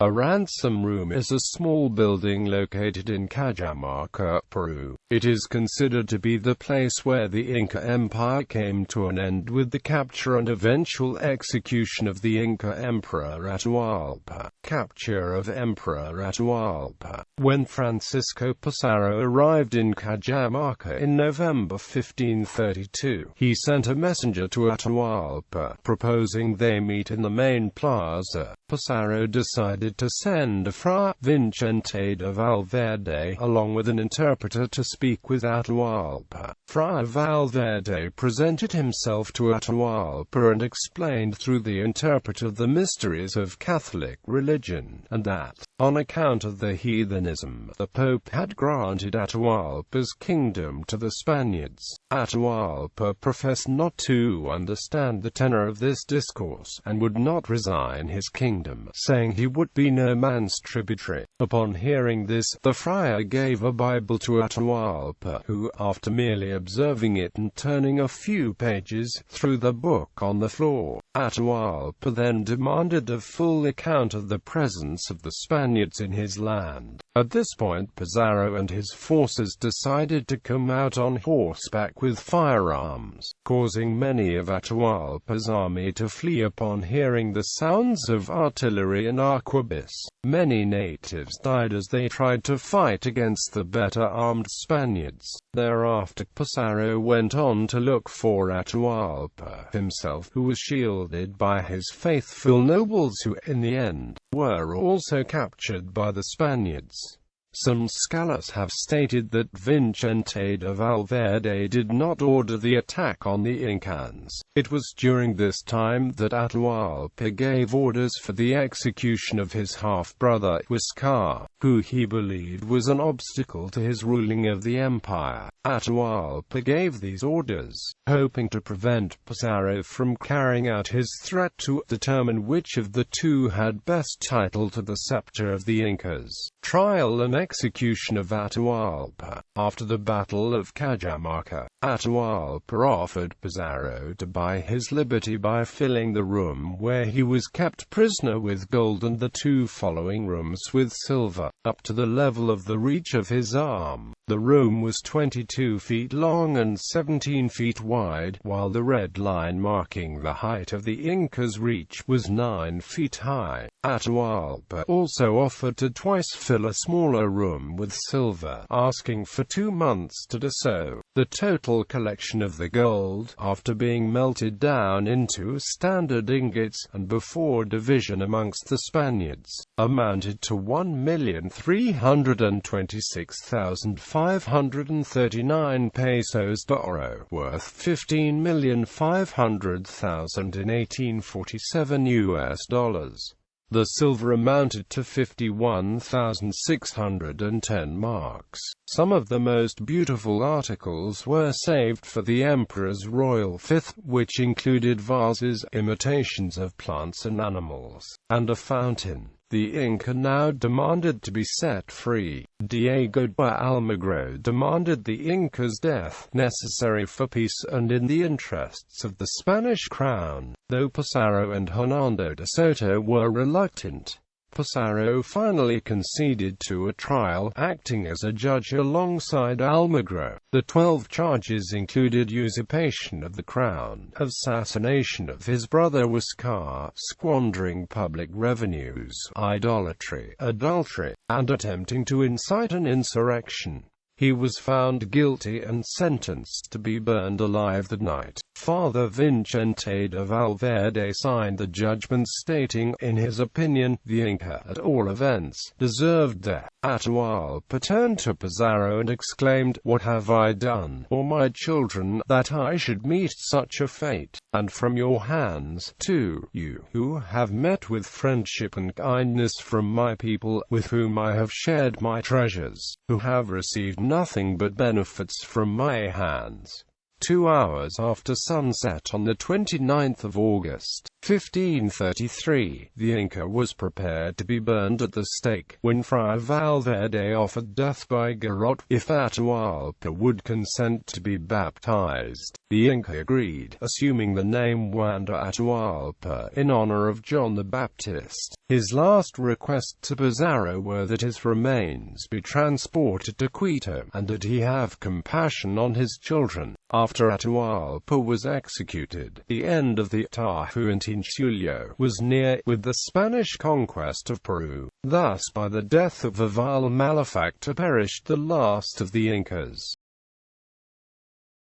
A ransom room is a small building located in Cajamarca, Peru. It is considered to be the place where the Inca Empire came to an end with the capture and eventual execution of the Inca Emperor Atahualpa. Capture of Emperor Atahualpa. When Francisco Pizarro arrived in Cajamarca in November 1532, he sent a messenger to Atahualpa, proposing they meet in the main plaza. Pizarro decided to send Fray Vicente de Valverde along with an interpreter to speak with Atahualpa. Fray Valverde presented himself to Atahualpa and explained through the interpreter the mysteries of Catholic religion, and that, on account of the heathenism, the Pope had granted Atahualpa's kingdom to the Spaniards. Atahualpa professed not to understand the tenor of this discourse, and would not resign his kingdom, saying he would be no man's tributary. Upon hearing this, the friar gave a Bible to Atahualpa, who, after merely observing it and turning a few pages, threw the book on the floor. Atahualpa then demanded a full account of the presence of the Spaniards in his land. At this point Pizarro and his forces decided to come out on horseback with firearms, causing many of Atahualpa's army to flee upon hearing the sounds of artillery and arquebus. Many natives died as they tried to fight against the better-armed Spaniards. Thereafter Pizarro went on to look for Atahualpa himself, who was shielded by his faithful nobles who, in the end, were also captured by the Spaniards. Some scholars have stated that Vicente de Valverde did not order the attack on the Incans. It was during this time that Atahualpa gave orders for the execution of his half-brother, Huascar, who he believed was an obstacle to his ruling of the empire. Atahualpa gave these orders, hoping to prevent Pizarro from carrying out his threat to determine which of the two had best title to the scepter of the Incas. Trial and execution of Atahualpa. After the Battle of Cajamarca, Atahualpa offered Pizarro to buy his liberty by filling the room where he was kept prisoner with gold and the two following rooms with silver, up to the level of the reach of his arm. The room was 22 feet long and 17 feet wide, while the red line marking the height of the Inca's reach was 9 feet high. Atahualpa also offered to twice fill a smaller room with silver, asking for 2 months to do so. The total collection of the gold, after being melted down into standard ingots, and before division amongst the Spaniards, amounted to 1,326,539 pesos d'oro, worth $15,500,000 in 1847 US dollars. The silver amounted to 51,610 marks. Some of the most beautiful articles were saved for the emperor's royal fifth, which included vases, imitations of plants and animals, and a fountain. The Inca now demanded to be set free. Diego de Almagro demanded the Inca's death, necessary for peace and in the interests of the Spanish crown, though Pizarro and Hernando de Soto were reluctant. Pizarro finally conceded to a trial, acting as a judge alongside Almagro. The 12 charges included usurpation of the crown, assassination of his brother Huascar, squandering public revenues, idolatry, adultery, and attempting to incite an insurrection. He was found guilty and sentenced to be burned alive that night. Father Vicente de Valverde signed the judgment, stating, in his opinion, the Inca, at all events, deserved death. Atahualpa turned to Pizarro and exclaimed, "What have I done, or my children, that I should meet such a fate? And from your hands, too, you, who have met with friendship and kindness from my people, with whom I have shared my treasures, who have received nothing but benefits from my hands. 2 hours after sunset on the 29th of August, 1533, the Inca was prepared to be burned at the stake, when Friar Valverde offered death by garrote, if Atahualpa would consent to be baptized. The Inca agreed, assuming the name Wanda Atahualpa, in honor of John the Baptist. His last requests to Pizarro were that his remains be transported to Quito, and that he have compassion on his children. After Atahualpa was executed, the end of the Tahuantinsuyo was near, with the Spanish conquest of Peru. Thus, by the death of a vile malefactor perished the last of the Incas.